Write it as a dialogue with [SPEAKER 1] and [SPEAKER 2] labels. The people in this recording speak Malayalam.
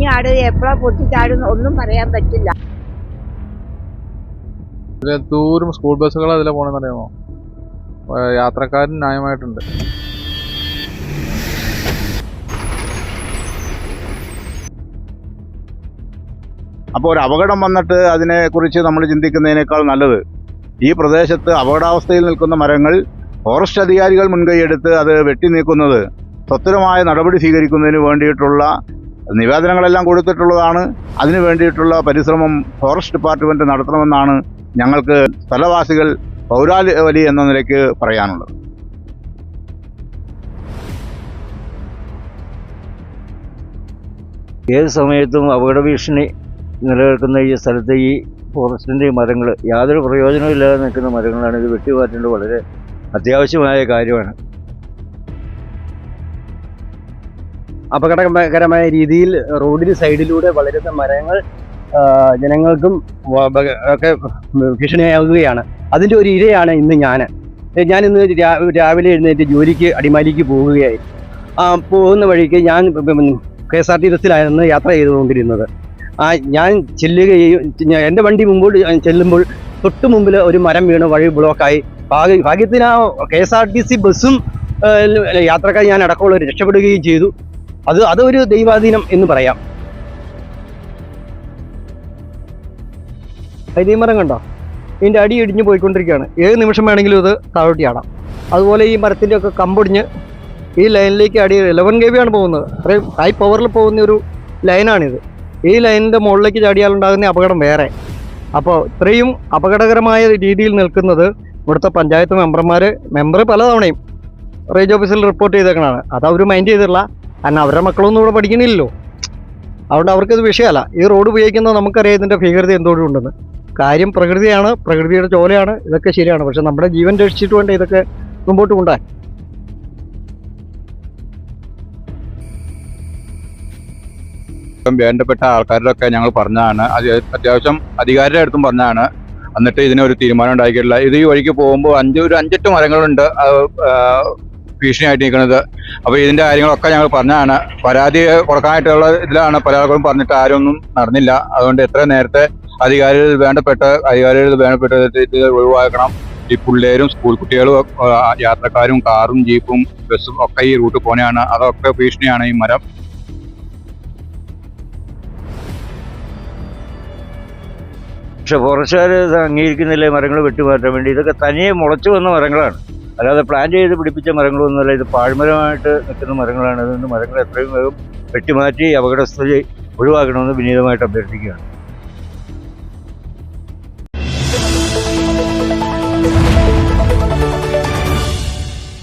[SPEAKER 1] ചാടുക എപ്പോഴാ പൊട്ടിച്ചാടും ഒന്നും പറയാൻ പറ്റില്ല.
[SPEAKER 2] ദൂരം സ്കൂൾ ബസ്സുകൾ അതിലെ പോണെന്ന് അറിയാമോ? യാത്രക്കാരൻ ന്യായമായിട്ടുണ്ട്.
[SPEAKER 3] അപ്പോൾ ഒരു അപകടം വന്നിട്ട് അതിനെക്കുറിച്ച് നമ്മൾ ചിന്തിക്കുന്നതിനേക്കാൾ നല്ലത് ഈ പ്രദേശത്ത് അപകടാവസ്ഥയിൽ നിൽക്കുന്ന മരങ്ങൾ ഫോറസ്റ്റ് അധികാരികൾ മുൻകൈയെടുത്ത് അത് വെട്ടി നീക്കുന്നത് സ്വതന്ത്രമായ നടപടി സ്വീകരിക്കുന്നതിന് വേണ്ടിയിട്ടുള്ള നിവേദനങ്ങളെല്ലാം കൊടുത്തിട്ടുള്ളതാണ്. അതിനു വേണ്ടിയിട്ടുള്ള പരിശ്രമം ഫോറസ്റ്റ് ഡിപ്പാർട്ട്മെൻറ്റ് നടത്തണമെന്നാണ് ഞങ്ങൾക്ക് സ്ഥലവാസികൾ പൗരാവലി എന്ന നിലയ്ക്ക് പറയാനുള്ളത്.
[SPEAKER 4] ഏത് സമയത്തും അപകട ഭീഷണി നിലനിൽക്കുന്ന ഈ സ്ഥലത്ത് ഈ ഫോറസ്റ്റിൻ്റെ മരങ്ങൾ യാതൊരു പ്രയോജനവും ഇല്ലാതെ നിൽക്കുന്ന മരങ്ങളാണ്. ഇത് വെട്ടിമാറ്റേണ്ടത് വളരെ അത്യാവശ്യമായ കാര്യമാണ്.
[SPEAKER 5] അപകടകരമായ രീതിയിൽ റോഡിന് സൈഡിലൂടെ വളരുന്ന മരങ്ങൾ ജനങ്ങൾക്കും ഒക്കെ ഭീഷണിയാവുകയാണ്. അതിൻ്റെ ഒരു ഇരയാണ് ഇന്ന് ഞാനിന്ന് രാവിലെ എഴുന്നേറ്റ് ജോലിക്ക് അടിമാലിക്ക് പോവുകയായി. പോകുന്ന വഴിക്ക് ഞാൻ KSRT ബസ്സിലായിരുന്നു യാത്ര ചെയ്തുകൊണ്ടിരുന്നത്. ഞാൻ ചെല്ലുകയും എൻ്റെ വണ്ടി മുമ്പോട്ട് ചെല്ലുമ്പോൾ തൊട്ട് മുമ്പിൽ ഒരു മരം വീണ് വഴി ബ്ലോക്കായി. ഭാഗ്യത്തിന് ആ KSRTC ബസ്സും യാത്രക്കാർ ഞാൻ അടക്കമുള്ളവർ രക്ഷപ്പെടുകയും ചെയ്തു. അതൊരു ദൈവാധീനം എന്ന് പറയാം. മരം കണ്ടോ, ഇതിൻ്റെ അടി ഇടിഞ്ഞ് പോയിക്കൊണ്ടിരിക്കുകയാണ്. ഏത് നിമിഷം വേണമെങ്കിലും ഇത് താഴോട്ടിയാടാം. അതുപോലെ ഈ മരത്തിൻ്റെ ഒക്കെ കമ്പൊടിഞ്ഞ് ഈ ലൈനിലേക്ക് അടി 11 kV ആണ് പോകുന്നത്. അത്രയും ഹൈ പവറിൽ പോകുന്ന ഒരു ലൈനാണിത്. ഈ ലൈനിൻ്റെ മുകളിലേക്ക് ചാടിയാലുണ്ടാകുന്ന അപകടം വേറെ. അപ്പോൾ ഇത്രയും അപകടകരമായ രീതിയിൽ നിൽക്കുന്നത് ഇവിടുത്തെ പഞ്ചായത്ത് മെമ്പർ പലതവണയും റേഞ്ച് ഓഫീസിൽ റിപ്പോർട്ട് ചെയ്തേക്കണതാണ്. അത് അവർ മൈൻഡ് ചെയ്തിട്ടില്ല. കാരണം അവരുടെ മക്കളൊന്നും ഇവിടെ പഠിക്കണില്ലല്ലോ. അതുകൊണ്ട് അവർക്കത് വിഷയമല്ല. ഈ റോഡ് ഉപയോഗിക്കുന്നത് നമുക്കറിയാം ഇതിൻ്റെ ഭീകരത എന്തോരം ഉണ്ടെന്ന്. കാര്യം പ്രകൃതിയാണ്, പ്രകൃതിയുടെ ചോലയാണ്, ഇതൊക്കെ ശരിയാണ്. പക്ഷെ നമ്മുടെ ജീവൻ രക്ഷിച്ചിട്ട് വേണ്ട ഇതൊക്കെ മുമ്പോട്ട് കൊണ്ടുപോകാൻ.
[SPEAKER 3] വേണ്ടപ്പെട്ട ആൾക്കാരുടെ ഞങ്ങൾ പറഞ്ഞതാണ്, അത്യാവശ്യം അധികാരിയുടെ അടുത്തും പറഞ്ഞതാണ്. എന്നിട്ട് ഇതിനൊരു തീരുമാനം ഉണ്ടാക്കിയിട്ടില്ല. ഇത് ഈ വഴിക്ക് പോകുമ്പോൾ 5-8 മരങ്ങളുണ്ട് ഭീഷണിയായിട്ട് നിൽക്കുന്നത്. അപ്പോൾ ഇതിൻ്റെ കാര്യങ്ങളൊക്കെ ഞങ്ങൾ പറഞ്ഞതാണ്. പരാതി കൊടുക്കാനായിട്ടുള്ള ഇതിലാണ് പല ആൾക്കാരും പറഞ്ഞിട്ട് ആരൊന്നും നടന്നില്ല. അതുകൊണ്ട് എത്ര നേരത്തെ അധികാരികൾ വേണ്ടപ്പെട്ട ഇത് ഒഴിവാക്കണം. ഈ പിള്ളേരും സ്കൂൾ കുട്ടികളും യാത്രക്കാരും കാറും ജീപ്പും ബസ്സും ഒക്കെ ഈ റൂട്ട് പോണെയാണ്. അതൊക്കെ ഭീഷണിയാണ് ഈ മരം.
[SPEAKER 4] പക്ഷെ ഫോറസ്റ്റുകാർ ഇത് അംഗീകരിക്കുന്നില്ല. മരങ്ങൾ വെട്ടിമാറ്റാൻ വേണ്ടി ഇതൊക്കെ തനിയെ മുളച്ചു വന്ന മരങ്ങളാണ്, അല്ലാതെ പ്ലാൻ ചെയ്ത് പിടിപ്പിച്ച മരങ്ങളൊന്നുമല്ല. ഇത് പാഴ്മരമായിട്ട് നിൽക്കുന്ന മരങ്ങളാണ്. അതുകൊണ്ട് മരങ്ങൾ എത്രയും വേഗം വെട്ടിമാറ്റി അപകടസ്ഥിതി ഒഴിവാക്കണമെന്ന് വിനീതമായിട്ട് അഭ്യർത്ഥിക്കുകയാണ്.